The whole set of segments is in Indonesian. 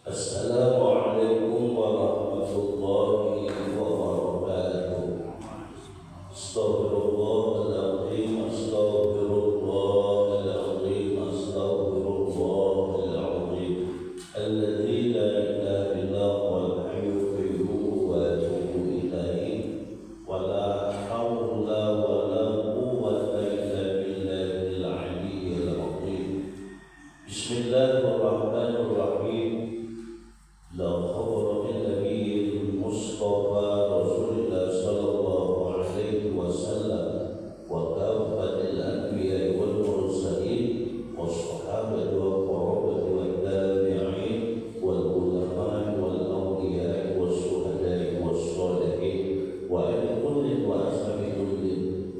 Assalamualaikum warahmatullahi wabarakatuh. Astaghfirullahaladzim, astaghfirullahaladzim, astaghfirullahaladzim. Alladzi la ilaha illa huwal hayyul qayyum wa atubu ilaihi. Wa la haula wa la quwwata illa billahil aliyyil azim. Bismillahirrahmanirrahim. La khabara min nabiyil mustafa Rasulillah sallallahu alaihi wasallam wa kafatil anbiya wal mursalin was sahabati wa qarabati wa tabi'in wal ulama wal awliya was suhada was salihin wa ala kulli wa ashabi kulli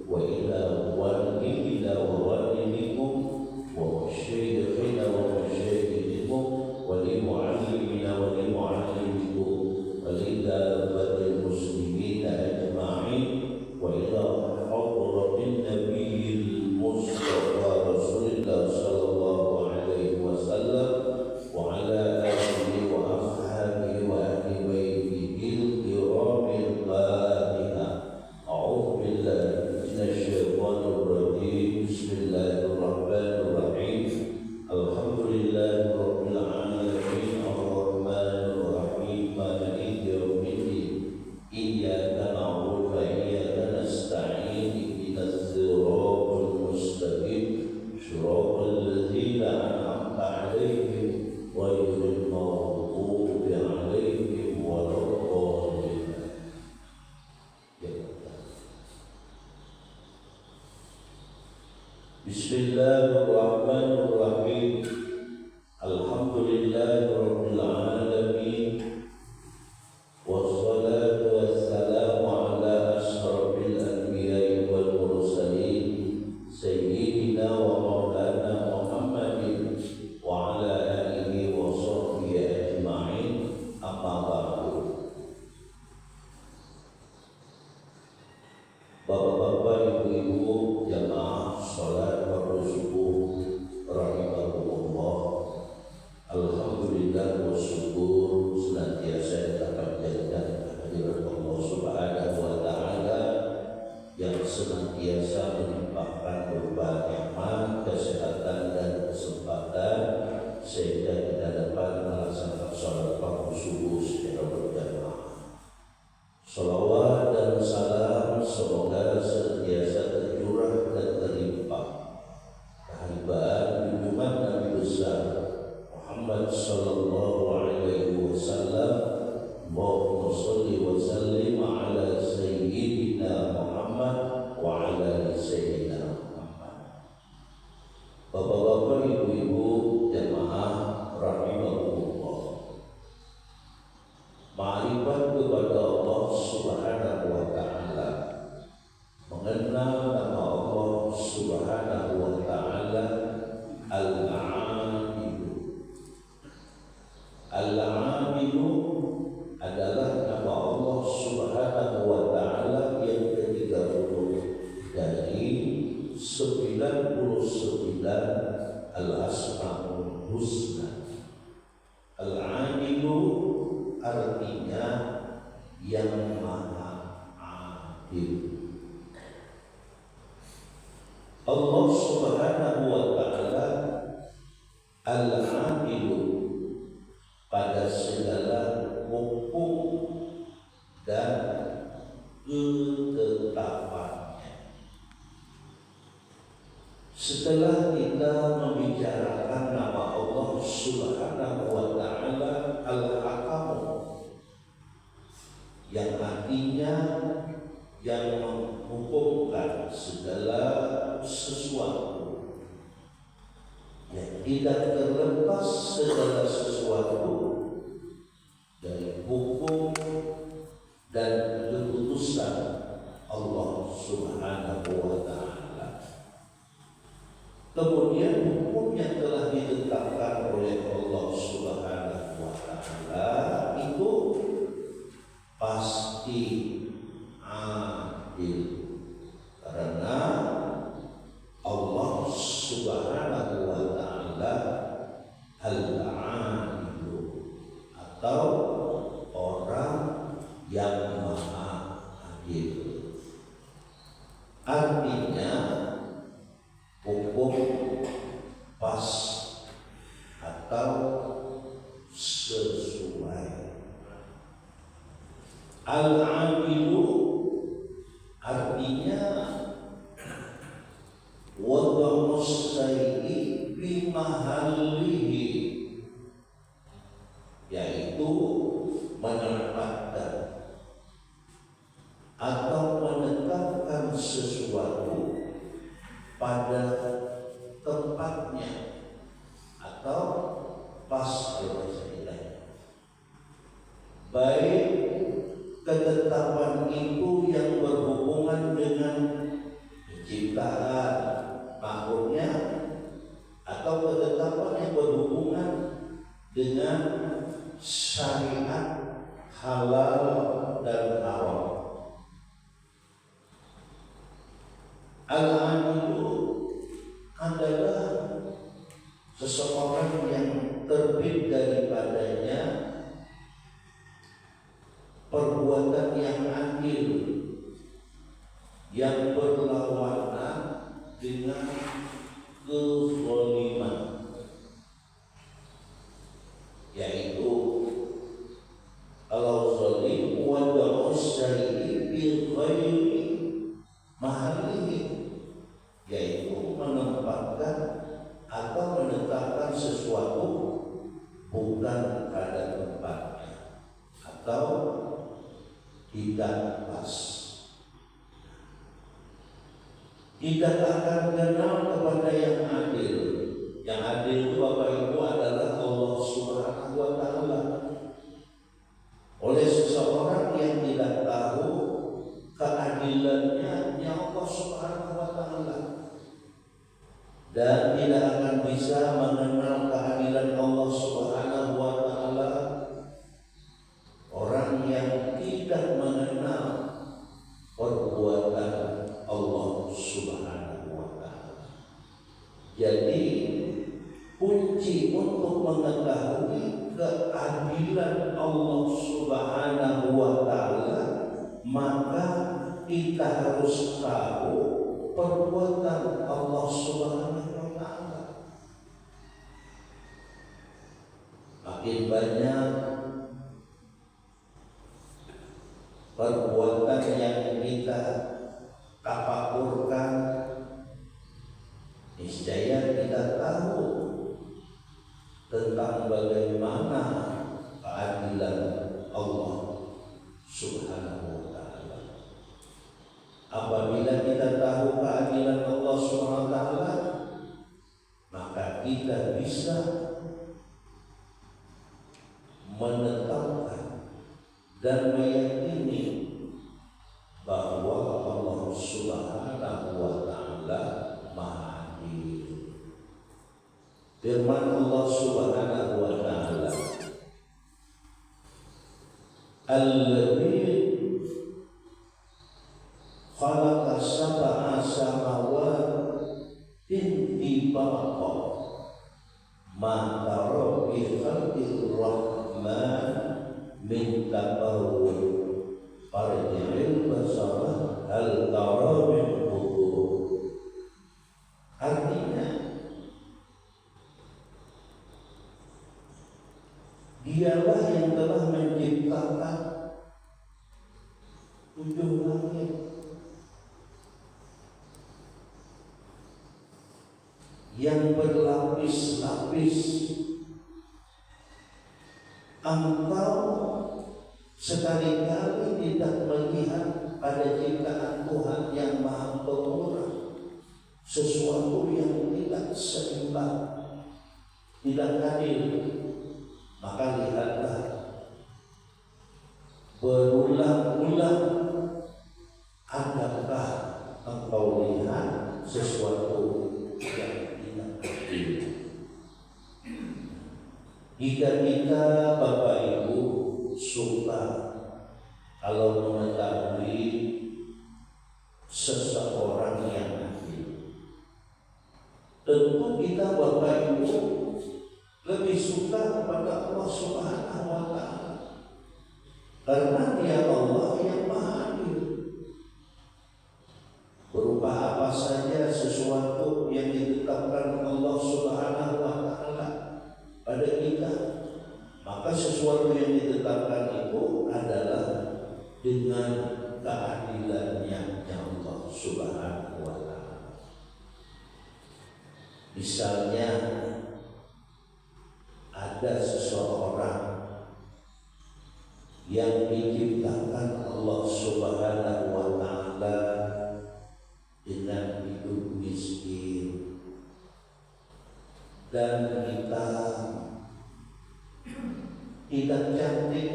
wa ila walidina wa walidikum wa masyayikhina wa masyayikhikum ولمعلمنا ولمعلمكم ولدابة المسلمين أجمعين وإلى حضرة النبي المصطفى رسول الله صلى الله عليه وسلم وعلى آله وأصحابه وأهل بيته الكرام الفاتحة. أعوذ بالله من الشيطان الرجيم. بسم الله الرحمن الرحيم. الحمد لله رب العالمين الرحمن الرحيم مالك يوم الدين إياك نعبد وإياك نستعين اهدنا الصراط المستقيم صراط الذين أنعمت عليهم غير المغضوب عليهم ولا الضالين. Bismillahirrahmanirrahim. Alhamdulillahirabbil alamin. Wassalatu wassalamu ala asyrafil anbiya'i wal mursalin sayyidina wa maulana Muhammadin wa ala alihi wa sahbihi ajma'in. Amma ba'du. Bapak-bapak, ibu-ibu, jamaah salat waktu subuh rahimahumullah. Alhamdulillah wa syukur senantiasa kita panjatkan kehadirat Allah Subhanahu wa taala yang senantiasa melimpahkan berbagai nikmat, kesehatan dan kesempatan sehingga kita dapat melaksanakan salat waktu subuh secara berjamaah. Salawat dan salam semoga senantiasa tercurah dan terlimpah kehadiran junjungan Nabi besar Muhammad sallallahu alaihi wasallam. Allahumma shalli wa sallim ala sayyidina Muhammad wa ala sayyidina Muhammad. Bapak-bapak, ibu-ibu, jamaah rahimahumullah. Ma'rifat kepada Allah Subhanahu wa ta'ala, mengenal nama Allah Subhanahu wa ta'ala Al-Amilu. Al-Amilu adalah nama Allah Subhanahu wa ta'ala yang ke-30 dari 99 Al-Asma'ul Husna. Al-Amilu artinya yang maha adil. Allah Subhanahu wa ta'ala Al-Adilu pada segala hukum dan ketetapannya. Setelah kita membicarakan nama Allah Subhanahu wa ta'ala Al-Hakamu, yang artinya yang menghukumkan segala sesuatu, yang tidak terlepas segala sesuatu dari hukum dan keputusan Allah Subhanahu wa ta'ala. Kemudian hukum yang telah ditetapkan oleh Allah Subhanahu wa ta'ala itu pasti adil, karena Allah Subhanahu wa ta'ala sesuai. Al-adilu artinya wada'us syai'i bi mahallihi, yaitu menempatkan atau menetapkan sesuatu pada tempatnya atau pas istilahnya. Baik ketetapan itu yang berhubungan dengan penciptaan makhluknya atau ketetapan yang berhubungan dengan syariat halal dan haram. Al-adilu adalah seseorang yang terbit daripadanya perbuatan yang adil yang berlawanan dengan kezaliman, yaitu kalau zalim wada'us syai'i bi ghairi mahallihi, yaitu menempatkan atau menetapkan sesuatu bukan pada tempatnya atau tidak pas. Tidak akan kenal kepada yang adil. Yang adil itu Bapak Ibu adalah Allah Subhanahu wa Ta'ala. Oleh seseorang yang tidak tahu keadilannya hanya Allah Subhanahu wa Ta'ala, dan tidak akan bisa mengenal keadilan Allah Subhanahu wa Ta'ala orang yang tidak mengenal perbuatan Allah Subhanahu wa Ta'ala. Jadi kunci untuk mengetahui keadilan Allah Subhanahu wa Ta'ala, maka kita harus tahu perbuatan Allah Subhanahu wa Ta'ala. Makin banyak perbuatan yang kita tafakurkan, niscaya kita tahu tentang bagaimana keadilan Allah Subhanahu wa Ta'ala. Apabila kita tahu keadilan Allah Subhanahu wa Ta'ala, maka kita bisa menetapkan dan meyakini bahwa Allah Subhanahu wa Ta'ala Maha Adil. Firman Allah Subhanahu wa Ta'ala, Alladzi khalaqa sab'a samawatin tibaqa ma tara fi khalqir rahman min tafawwud farji'il basara hal tara min futur. Artinya, Dialah yang telah menciptakan 7 langit yang berlapis-lapis. Engkau sekali-kali tidak melihat pada ciptaan Tuhan yang Maha Pemurah sesuatu yang tidak seimbang, tidak adil. Maka lihatlah, berulang-ulang adakah engkau lihat sesuatu yang tidak adil? Jika kita Bapak Ibu suka kalau mengetahui seseorang yang adil, tentu kita Bapak Ibu lebih suka kepada Allah Subhanahu wa Ta'ala, karena Dia Allah yang Maha Adil. Berupa apa saja sesuatu yang ditetapkan Allah Subhanahu wa Ta'ala pada kita kita. Maka sesuatu yang ditetapkan itu adalah dengan keadilannya Allah Subhanahu wa ta'ala. Misalnya ada seseorang yang diciptakan Allah Subhanahu wa ta'ala dengan hidup miskin dan hitam, tidak cantik,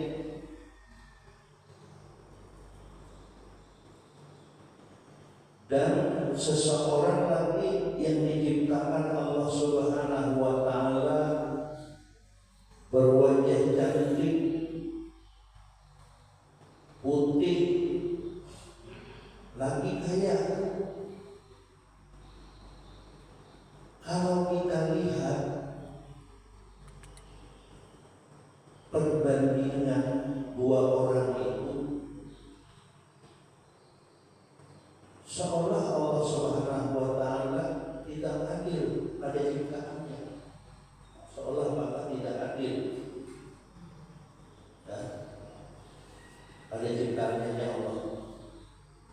dan seseorang lagi yang diciptakan Allah Subhanahu wa ta'ala berwajah cantik, putih, lagi kaya. Kalau kita lihat perbandingan dua orang itu, seolah Allah Subhanahu wa ta'ala tidak adil pada ciptaannya, seolah maka tidak adil ya, pada ciptaannya Allah.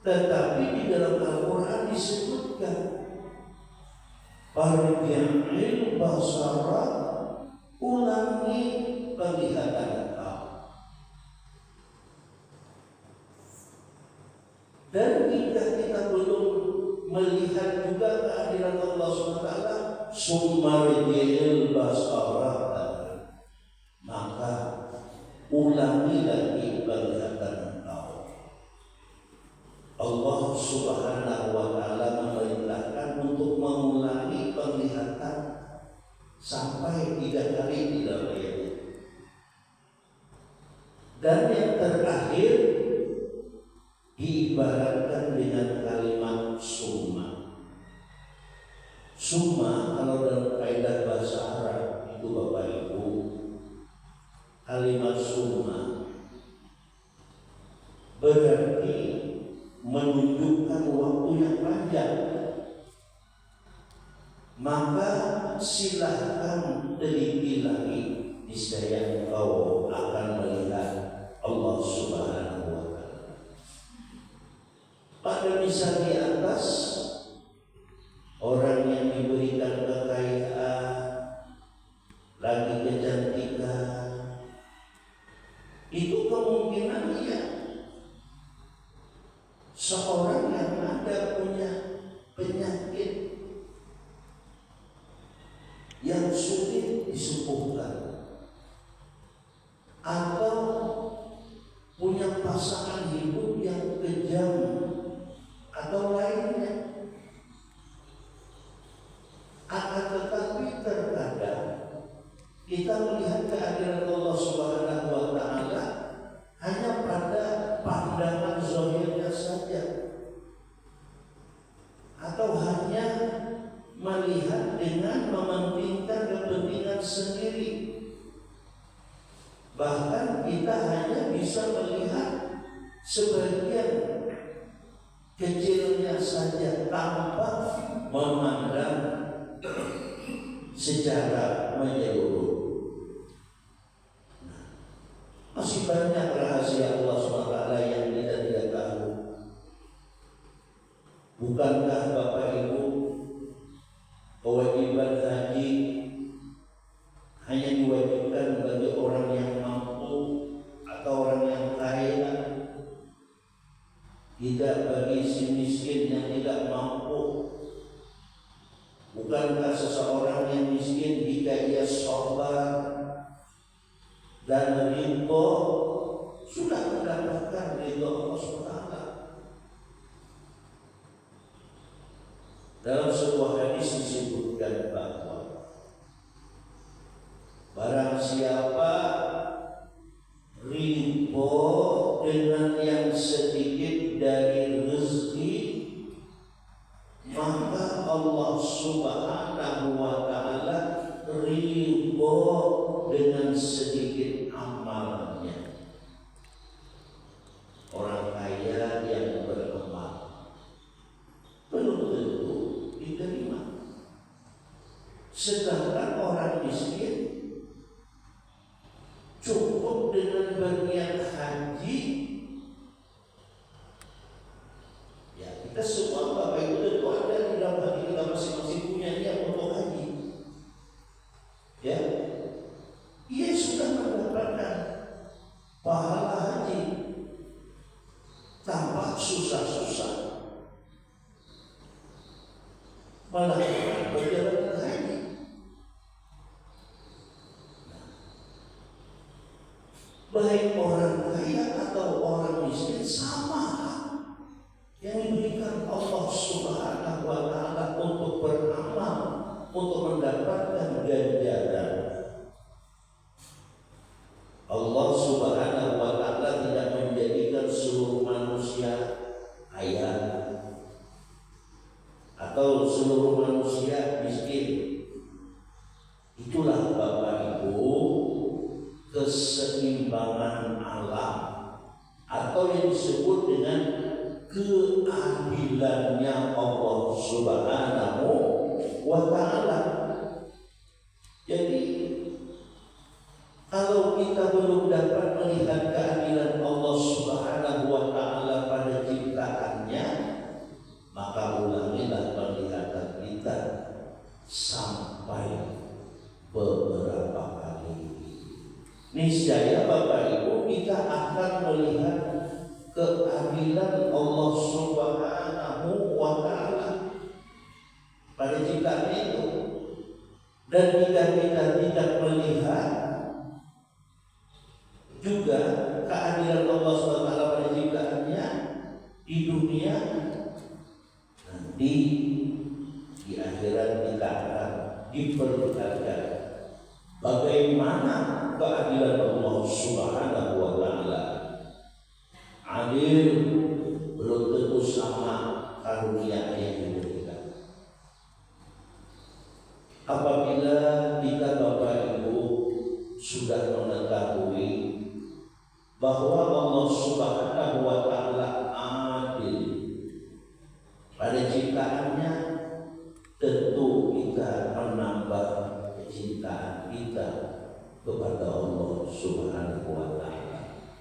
Tetapi di dalam Al-Quran disebutkan Farji'il basara, ulangi penglihatan kau. Dan jika kita belum melihat juga keadilan Allah SWT, Summarji'il basara, maka ulangi lagi penglihatan kau. Allah Subhanahu wa ta'ala memerintahkan untuk mengulangi penglihatan sampai 3 kali di dalam ayatnya. Dan yang terakhir diibaratkan dengan kalimat summa. Summa kalau dalam kaidah bahasa Arab itu Bapak Ibu, kalimat summa berarti menunjukkan waktu yang panjang. Maka silahkan teliti lagi, niscaya engkau akan melihat Allah Subhanahu wa ta'ala. Pada misal di atas, orang yang diberikan kekayaan, lagi kecantikan, itu kemungkinannya seorang yang ada punya penyakit yang sulit disembuhkan, atau punya pasangan hidup yang kejam atau lainnya. Akan tetapi terkadang kita melihat keadilan Allah Subhanahu wa ta'ala hanya pada pandangan zahirnya saja, atau hanya melihat dengan mementingkan kepentingan sendiri. Bahkan kita hanya bisa melihat sebagian kecilnya saja tanpa memandang secara menyeluruh. Masih banyak rahasia Allah SWT yang kita tidak tahu. Bukankah Bapak Ibu, kewajiban haji hanya diwajibkan bagi orang yang mampu atau orang yang kaya, tidak bagi si miskin yang tidak mampu? Bukankah seseorang yang miskin jika ia sabar dan ridho sudah mendapatkan ridho Allah SWT? Dalam sebuah hadis disebutkan bahwa barang siapa ridho dengan yang sedikit dari rezeki, maka Allah Subhanahu wa ta'ala ridho dengan sedikit amalnya. Orang kaya yang beramal belum tentu diterima, sedangkan orang miskin cukup dengan berniat haji. Ya, kita semua Bapak Ibu tentu ada di dalam hati kita masing-masing punya niat untuk haji. Ya, ia sudah mendapatkan pahala haji tanpa susah-susah melakukan perjalanan haji. Baik orang kaya atau orang miskin sama, yang diberikan Allah Subhanahu wa Ta'ala untuk beramal, untuk mendapatkan ganjaran. Allah Subhanahu wa Ta'ala tidak menjadikan seluruh manusia kaya atau seluruh manusia miskin. Itulah Bapak Ibu keseimbangan alam, atau yang disebut dengan keadilannya Allah Subhanahu wa Ta'ala. Jadi kalau kita belum dapat melihat keadilan Allah Subhanahu wa Ta'ala pada ciptaannya, maka ulangilah penglihatan kita sampai beberapa kali. Niscaya Bapak Ibu kita akan melihat keadilan Allah Subhanahu wa Ta'ala pada ciptaan itu. Dan jika kita tidak melihat juga keadilan Allah Subhanahu wa Ta'ala pada ciptaannya di dunia, nanti di akhirat kita akan diperlihatkan bagaimana keadilan Allah Subhanahu wa Ta'ala. Adil belum tentu sama karunia yang diberikan. Apabila kita Bapak Ibu sudah mengetahui bahwa Allah Subhanahu wa Ta'ala adil pada ciptaannya, tentu kita menambah kecintaan kita kepada Allah Subhanahu wa Ta'ala.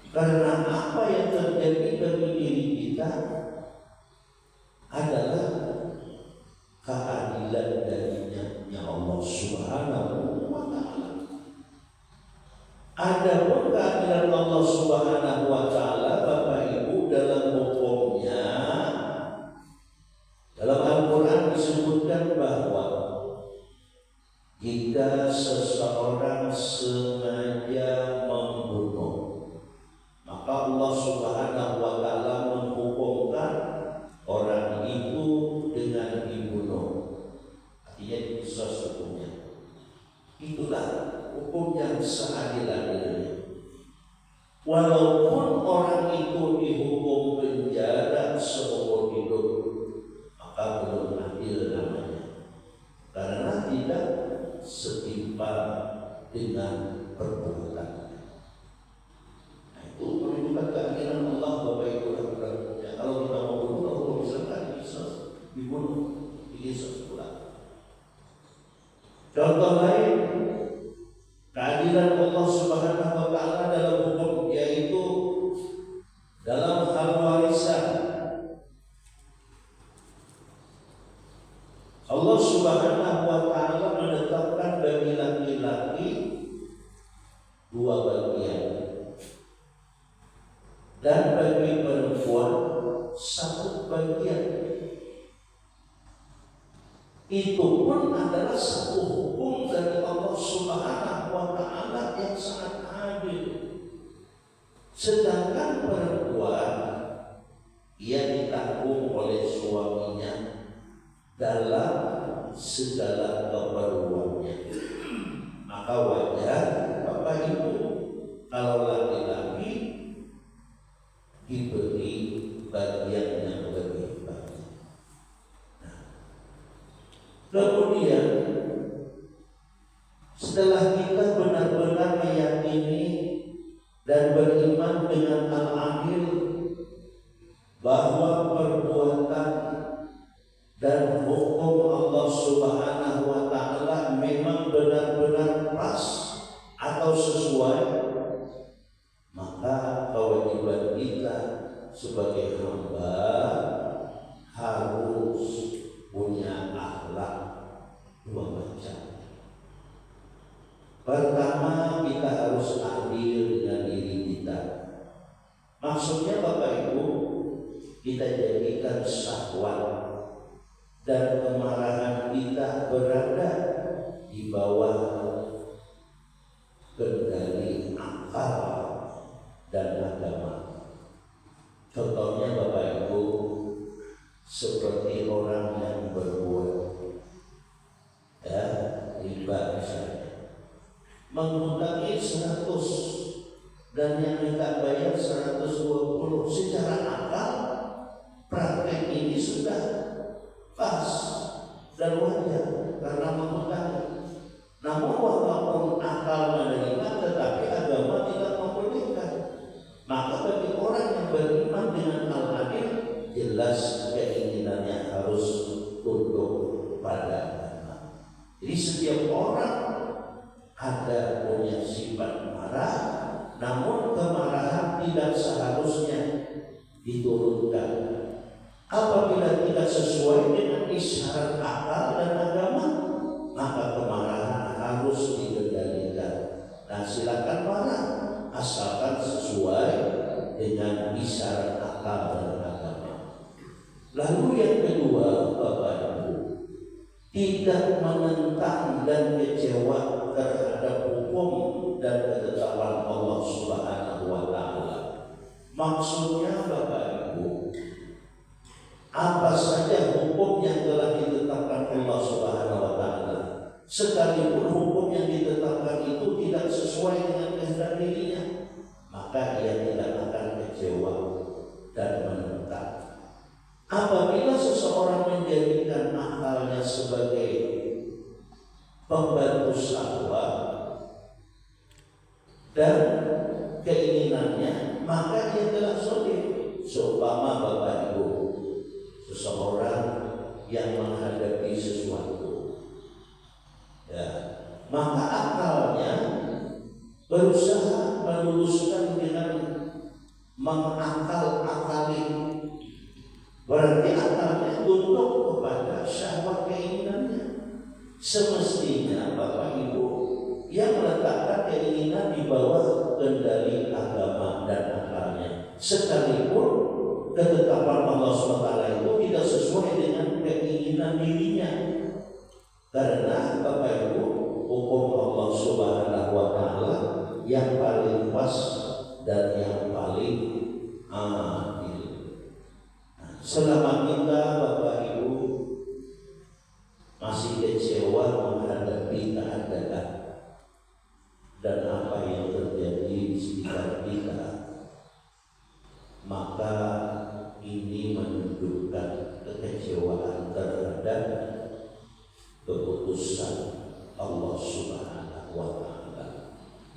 Karena apa yang terjadi bagi diri kita adalah keadilan darinya Allah Subhanahu wa Ta'ala. Adapun keadilan Allah Subhanahu wa Ta'ala Bapak Ibu dalam hukumnya, dalam Al-Quran disebutkan bahwa jika seseorang sengaja membunuh, maka Allah Subhanahu wa Ta'ala menghukumkan orang itu dengan dibunuh. Artinya dikisos hukumnya. Itulah hukum yang seadil-adilnya. Walaupun orang itu dihukum penjara seumur hidup, maka belum adil namanya, karena tidak setimpal dengan perbuatannya. Nah, itu menunjukkan keadilan Allah Bapak Ibu. Ya, kalau kita mau bunuh, Allah misalkan dibunuh, dikisos pula. Contoh lain, keadilan Allah Subhanahu wa Ta'ala dalam hukum, yaitu dalam hal warisan. Allah Subhanahu wa Ta'ala menetapkan bagi laki-laki 2 bagian dan bagi perempuan 1 bagian. Itu pun adalah satu hukum dari Allah Subhanahu wa Ta'ala yang sangat adil. Sedangkan perempuan, ia ditanggung oleh suaminya dalam segala keperluannya. Maka wajar Bapak Ibu kalau laki-laki diberi bagian yang lebih banyak. Kemudian setelah kita benar-benar meyakini dan beriman dengan al-adil bahwa perbuatan dan hukum Allah Subhanahu wa Ta'ala memang benar-benar pas atau sesuai sebagai hamba harus punya akhlak dua macam. Pertama, kita harus adil dengan diri kita. Maksudnya Bapak Ibu, kita jadikan syahwat dan kemarahan kita berada di bawah kendali akal dan agama. Contohnya Bapak Ibu, seperti orang yang berbuat riba misalnya, menghutangi 100 dan yang minta bayar 120. Secara akal praktek ini sudah pas dan wajar karena menghutangi. Namun walaupun akal menerima, tetapi agama tidak membolehkan. Maka bagi orang yang beriman dengan al-adil, jelas keinginannya harus tunduk pada agama. Jadi setiap orang ada punya sifat marah, namun kemarahan tidak seharusnya diturunkan. Apabila tidak sesuai dengan isyarat akal dan agama, maka kemarahan harus dikendalikan. Nah, silakan marah asalkan sesuai dengan isyarat akal dan agama. Lalu yang kedua, Bapak Ibu, tidak menentang dan kecewa terhadap hukum dan ketetapan Allah Subhanahu wa Ta'ala. Maksudnya Bapak Ibu, apa saja hukum yang telah ditetapkan Allah Subhanahu wa Ta'ala, sekalipun hukum yang ditetapkan itu tidak sesuai dengan kehendak dirinya, maka ia tidak akan kecewa dan menentang. Apabila seseorang menjadikan akalnya sebagai pembantu syahwat dan keinginannya, maka dia telah zalim. Seumpama Bapak Ibu, seseorang yang menghadapi sesuatu, maka akalnya berusaha meluluskan dengan mengakal-akali. Berarti akalnya tunduk kepada syahwat keinginannya. Semestinya Bapak Ibu yang meletakkan keinginan di bawah kendali agama dan akalnya, sekalipun ketetapan Allah SWT itu tidak sesuai dengan keinginan dirinya. Karena Bapak Ibu, hukum Allah Subhanahu wa Ta'ala yang paling pas dan yang paling adil. Selama kita Bapak Ibu masih kecewa menghadapi keadaan dan apa yang terjadi di sekitar kita, maka ini menunjukkan kekecewaan terhadap keputusan Allah Subhanahu wa Ta'ala.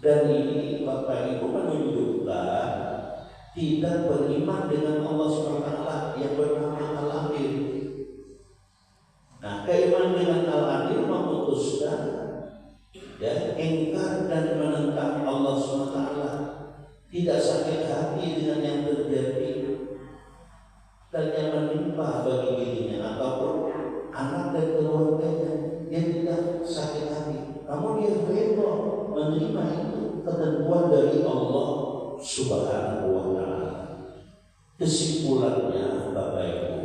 Dan ini Bapak Ibu menunjukkan tidak beriman dengan Allah Subhanahu wa Ta'ala yang bernama Al-Adil. Nah, keimanan dengan Al-Adil memutuskan ingkar dan menentang Allah Subhanahu wa Ta'ala, tidak sakit hati dengan yang terjadi dan yang menimpa bagi dirinya ataupun anak dan keluarganya. Dia tidak sakit hati, namun dia rela menerima itu ketentuan dari Allah Subhanahu wa Ta'ala. Kesimpulannya Bapak Ibu,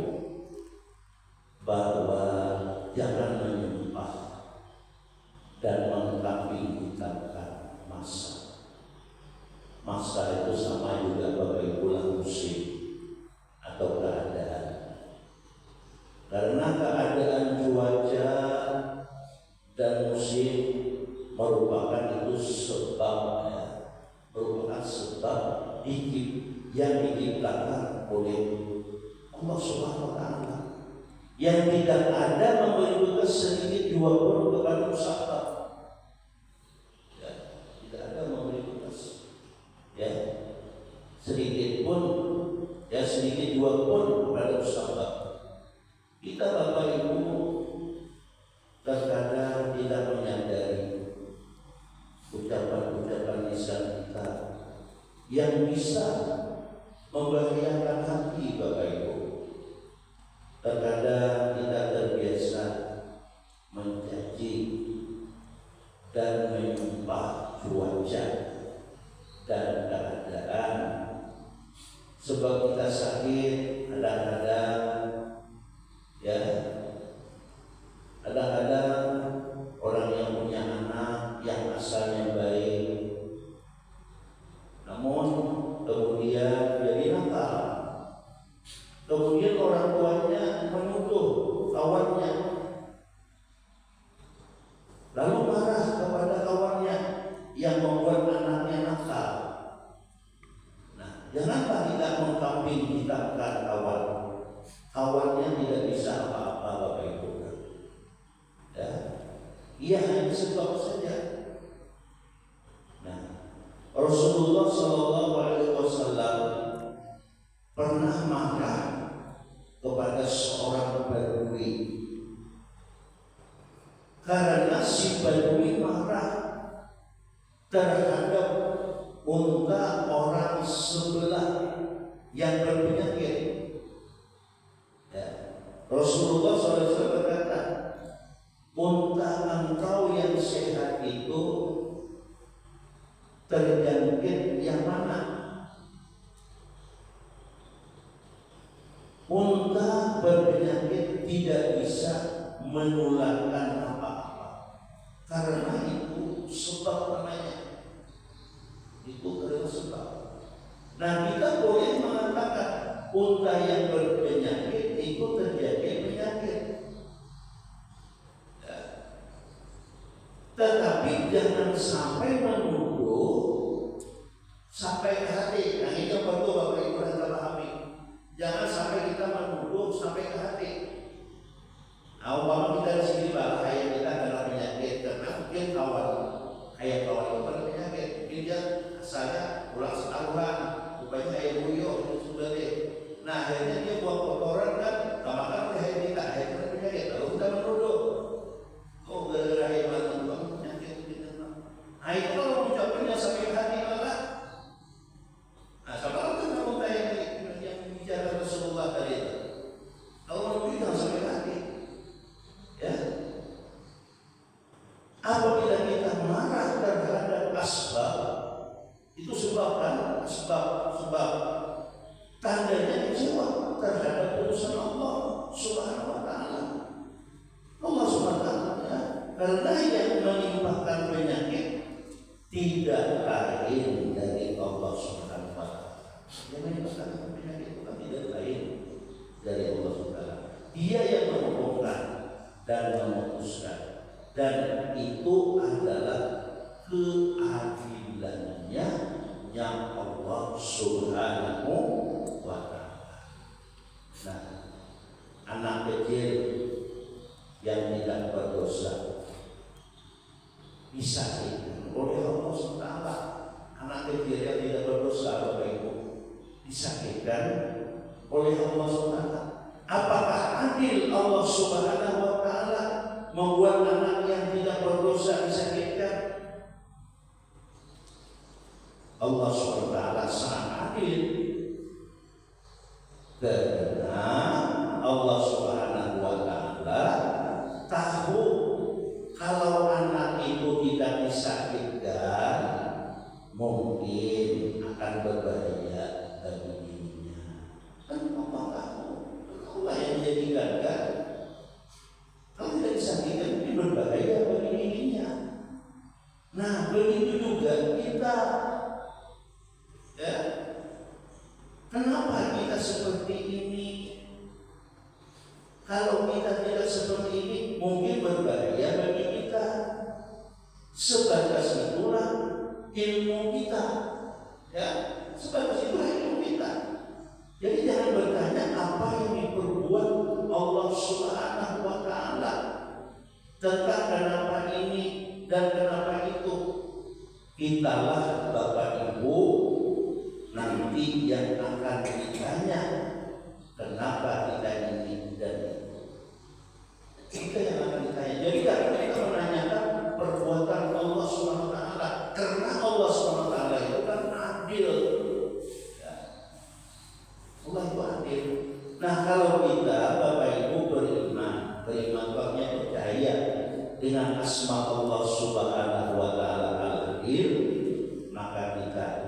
bahwa jangan menyembah dan mengkambing-hitamkan masa. Masa itu sama juga Bapak Ibu lah musim atau keadaan. Karena keadaan cuaca dan musim merupakan itu merupakan sebab yang diciptakan oleh Allah Subhanahu wa Ta'ala. Yang tidak ada memberi bekas sedikit dua pun kepada usaha. Tidak ada memberi bekas. Sedikit pun, sedikit dua pun kepada usaha. Kita Bapak Ibu terkadang tidak menyadari ucapan-ucapan lisan kita yang bisa membahayakan hati Bapak Ibu. Terkadang kita terbiasa mencaci dan menyumpah cuaca dan keadaan. Sebab kita sakit, kadang-kadang ya, kadang-kadang orang yang punya anak yang asalnya baik, namun kemudian jadi nakal. Kemudian orang tuanya menuduh kawannya, lalu marah kepada kawannya yang membuat anaknya nakal. Nah, janganlah kita mengkambing hitamkan kawan. Kawannya tidak bisa apa-apa Bapak Ibu. Ya, ia hanya sebab saja. Nah, Rasulullah SAW pernah marah kepada seorang Badui karena si Badui marah terhadap unta orang sebelah yang berpenyakit. Ya. Rasulullah SAW berkata, unta engkau yang sehat itu terjangkit yang mana? Unta berpenyakit tidak bisa menularkan apa-apa, karena itu sebab namanya. Itu adalah sebab. Nah, kita boleh mengatakan unta yang berpenyakit itu terjadi penyakit. Ya. Tetapi jangan sampai menuduh sampai ke hati. Yang itu perlu Bapak Ibu kita pahami. Jangan sampai kita menuduh sampai ke hati. Nah, umpama kita di sini bahwa ayah kita adalah penyakit, karena mungkin ayah kawan itu berpenyakit, mungkin dia asalnya pulang sekaruhan, rupanya ayah buyok itu sudah deh. Nah, akhirnya dia buang kotoran kan, makan oleh ayah kita berpenyakit, lalu kita menuduh, oh gara-gara ayah buang penyakit. Nah, itu kalau mengucapkannya sampai ke hati malah. Nah, sama kan kamu yang bicara Rasulullah tadi itu. Kalau menuduh jangan sampai ke hati. Ya. Apabila kita marah terhadap asbab, itu sebabkan sebab tandanya kecewa terhadap urusan Allah Subhanahu wa taala. Allah Subhanahu wa taala, ya, karena yang menimpakan penyakit tidak lain dari Allah Subhanahu wa taala. Yang menimpakan penyakit itu tidak lain dari Allah Subhanahu wa taala. Dia yang menghukumkan dan memutuskan, dan itu adalah keadilannya yang Allah Subhanahu wa taala. Nah, anak kecil yang tidak berdosa disakitkan oleh Allah Subhanahu wa taala. Anak kecil yang tidak berdosa, Bapak Ibu, disakitkan oleh Allah Subhanahu wa taala. Apakah adil Allah Subhanahu wa taala membuat anak yang tidak berdosa disakitkan? Allah Subhanahu wa taala sangat adil, karena Allah Subhanahu wa taala tahu kalau anak itu tidak disakitkan mungkin akan berbahaya bagi dirinya. Kan Allah tahu, Allah yang menjadikan kan. Kalau tidak disakitkan ini berbahaya bagi dirinya. Nah, begitu juga kita. Ya, kenapa kita seperti ini? Kalau kita tidak seperti ini, mungkin berbahaya bagi kita. Sebatas itulah ilmu kita. Ya, sebatas itulah ilmu kita. Jadi jangan bertanya apa yang diperbuat Allah Subhanahu wa taala tentang kenapa ini dan kenapa itu. Kitalah Bapak Ibu nanti yang akan ditanya kenapa kita ini dan itu. Kita yang akan ditanya. Jadi kita menanyakan perbuatan Allah Subhanahu wa taala, karena Allah Subhanahu wa taala itu kan adil. Ya.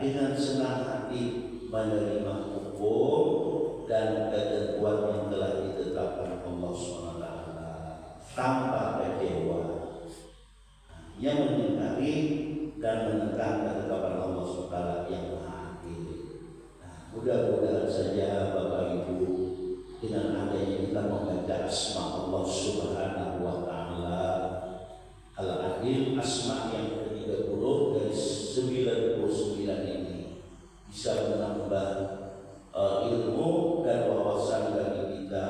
dengan senang hati menerima hukum dan ketentuan yang telah ditetapkan Allah SWT tanpa kecewa, yang mengingkari dan menentang ketetapan Allah SWT yang maha adil. Mudah-mudahan saja Bapak Ibu, dengan adanya kita membaca asma Allah Subhanahu wa Ta'ala Al-Adil, asma yang ke-30 dari 99 ini, bisa menambah ilmu dan wawasan bagi kita,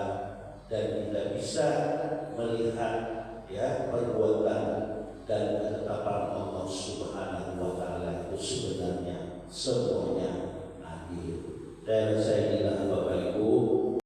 dan kita bisa melihat perbuatan dan ketetapan Allah Subhanahu wa Ta'ala itu sebenarnya semuanya adil. Dan saya inilah